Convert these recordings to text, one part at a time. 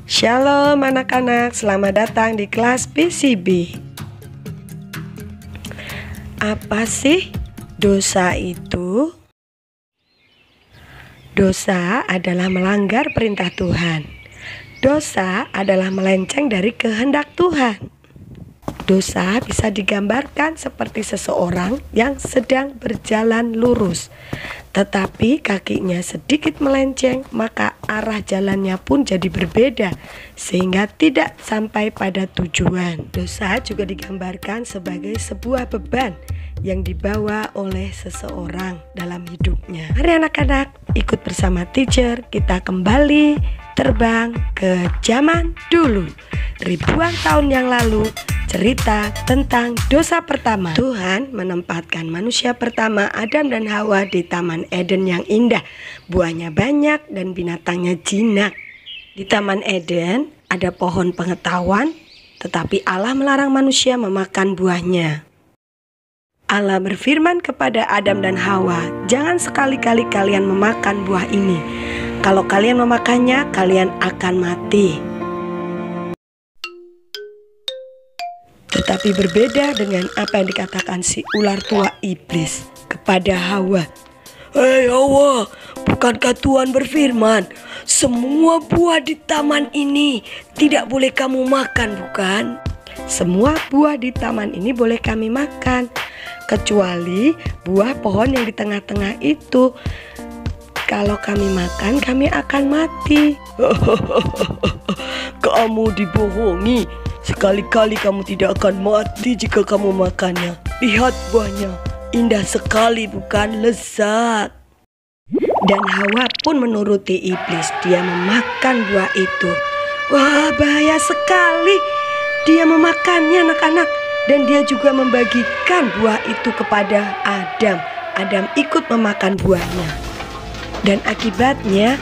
Shalom anak-anak, selamat datang di kelas PCB. Apa sih dosa itu? Dosa adalah melanggar perintah Tuhan. Dosa adalah melenceng dari kehendak Tuhan. Dosa bisa digambarkan seperti seseorang yang sedang berjalan lurus, tetapi kakinya sedikit melenceng, maka arah jalannya pun jadi berbeda, sehingga tidak sampai pada tujuan. Dosa juga digambarkan sebagai sebuah beban yang dibawa oleh seseorang dalam hidupnya. Mari anak-anak, ikut bersama teacher, kita kembali terbang ke zaman dulu. Ribuan tahun yang lalu, cerita tentang dosa pertama. Tuhan menempatkan manusia pertama Adam dan Hawa di Taman Eden yang indah. Buahnya banyak dan binatangnya jinak. Di Taman Eden ada pohon pengetahuan, tetapi Allah melarang manusia memakan buahnya. Allah berfirman kepada Adam dan Hawa, "Jangan sekali-kali kalian memakan buah ini. Kalau kalian memakannya, kalian akan mati." Tetapi berbeda dengan apa yang dikatakan si ular tua iblis kepada Hawa. "Hei Hawa, bukankah Tuhan berfirman, semua buah di taman ini tidak boleh kamu makan, bukan?" Semua buah di taman ini boleh kami makan, kecuali buah pohon yang di tengah-tengah itu. Kalau kami makan, kami akan mati. Kamu dibohongi. Sekali-kali kamu tidak akan mati jika kamu makannya. Lihat buahnya, indah sekali bukan? Lezat. Dan Hawa pun menuruti iblis. Dia memakan buah itu. Wah, bahaya sekali. Dia memakannya anak-anak. Dan dia juga membagikan buah itu kepada Adam. Adam ikut memakan buahnya. Dan akibatnya,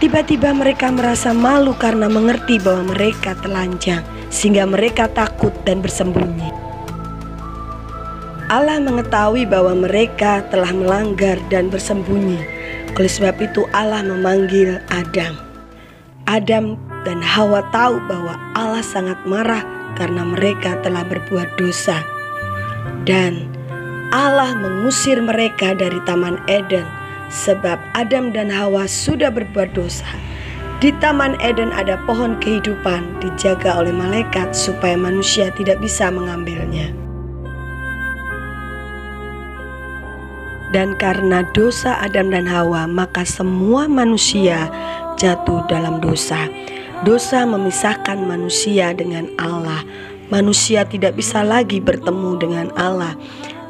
tiba-tiba mereka merasa malu karena mengerti bahwa mereka telanjang. Sehingga mereka takut dan bersembunyi. Allah mengetahui bahwa mereka telah melanggar dan bersembunyi. Oleh sebab itu Allah memanggil Adam. Adam dan Hawa tahu bahwa Allah sangat marah karena mereka telah berbuat dosa. Dan Allah mengusir mereka dari Taman Eden sebab Adam dan Hawa sudah berbuat dosa. Di Taman Eden ada pohon kehidupan, dijaga oleh malaikat supaya manusia tidak bisa mengambilnya. Dan karena dosa Adam dan Hawa, maka semua manusia jatuh dalam dosa. Dosa memisahkan manusia dengan Allah. Manusia tidak bisa lagi bertemu dengan Allah.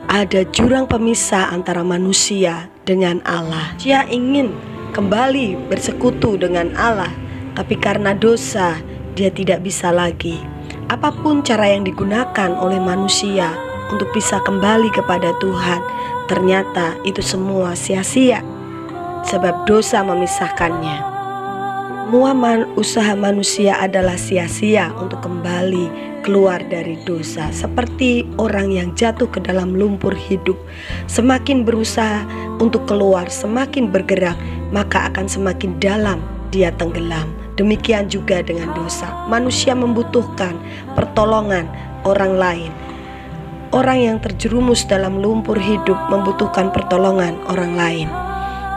Ada jurang pemisah antara manusia dengan Allah. Dia ingin kembali bersekutu dengan Allah, tapi karena dosa dia tidak bisa lagi. Apapun cara yang digunakan oleh manusia untuk bisa kembali kepada Tuhan, ternyata itu semua sia-sia sebab dosa memisahkannya. Semua usaha manusia adalah sia-sia untuk kembali keluar dari dosa. Seperti orang yang jatuh ke dalam lumpur hidup, semakin berusaha untuk keluar, semakin bergerak, maka akan semakin dalam dia tenggelam. Demikian juga dengan dosa. Manusia membutuhkan pertolongan orang lain. Orang yang terjerumus dalam lumpur hidup membutuhkan pertolongan orang lain.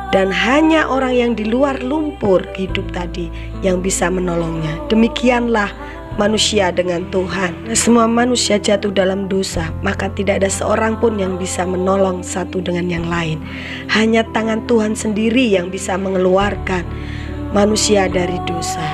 Dan hanya orang yang di luar lumpur hidup tadi yang bisa menolongnya. Demikianlah manusia dengan Tuhan. Semua manusia jatuh dalam dosa, maka tidak ada seorang pun yang bisa menolong satu dengan yang lain. Hanya tangan Tuhan sendiri yang bisa mengeluarkan manusia dari dosa.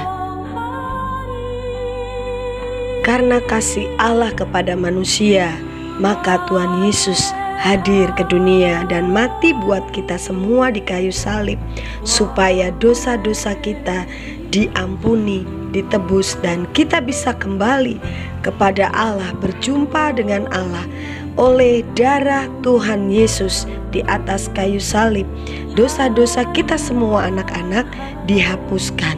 Karena kasih Allah kepada manusia, maka Tuhan Yesus hadir ke dunia dan mati buat kita semua di kayu salib, supaya dosa-dosa kita diampuni, ditebus, dan kita bisa kembali kepada Allah, berjumpa dengan Allah oleh darah Tuhan Yesus di atas kayu salib. Dosa-dosa kita semua anak-anak dihapuskan.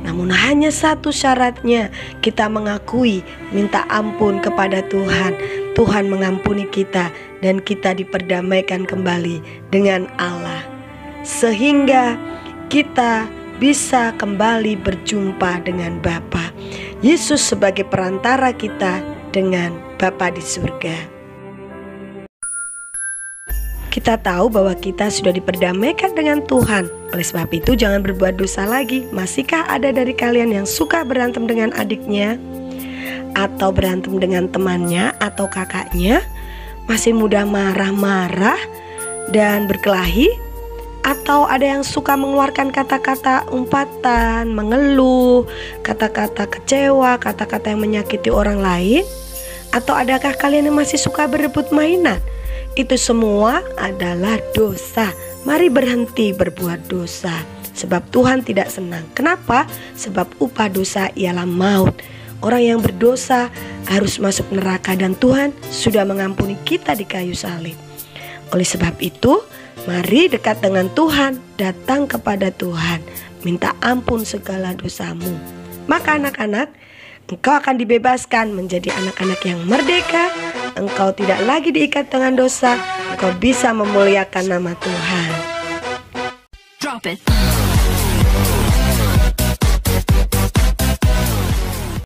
Namun hanya satu syaratnya, kita mengakui, minta ampun kepada Tuhan. Tuhan mengampuni kita dan kita diperdamaikan kembali dengan Allah. sehingga kita bisa kembali berjumpa dengan Bapa. Yesus sebagai perantara kita dengan Bapa di surga. Kita tahu bahwa kita sudah diperdamaikan dengan Tuhan. Oleh sebab itu jangan berbuat dosa lagi. Masihkah ada dari kalian yang suka berantem dengan adiknya? Atau berantem dengan temannya atau kakaknya? Masih mudah marah-marah dan berkelahi? Atau ada yang suka mengeluarkan kata-kata umpatan, mengeluh, kata-kata kecewa, kata-kata yang menyakiti orang lain? Atau adakah kalian yang masih suka berebut mainan? Itu semua adalah dosa. Mari berhenti berbuat dosa, sebab Tuhan tidak senang. Kenapa? Sebab upah dosa ialah maut. Orang yang berdosa harus masuk neraka dan Tuhan sudah mengampuni kita di kayu salib. Oleh sebab itu, mari dekat dengan Tuhan, datang kepada Tuhan, minta ampun segala dosamu. Maka anak-anak, engkau akan dibebaskan menjadi anak-anak yang merdeka. Engkau tidak lagi diikat dengan dosa. Engkau bisa memuliakan nama Tuhan. Drop it.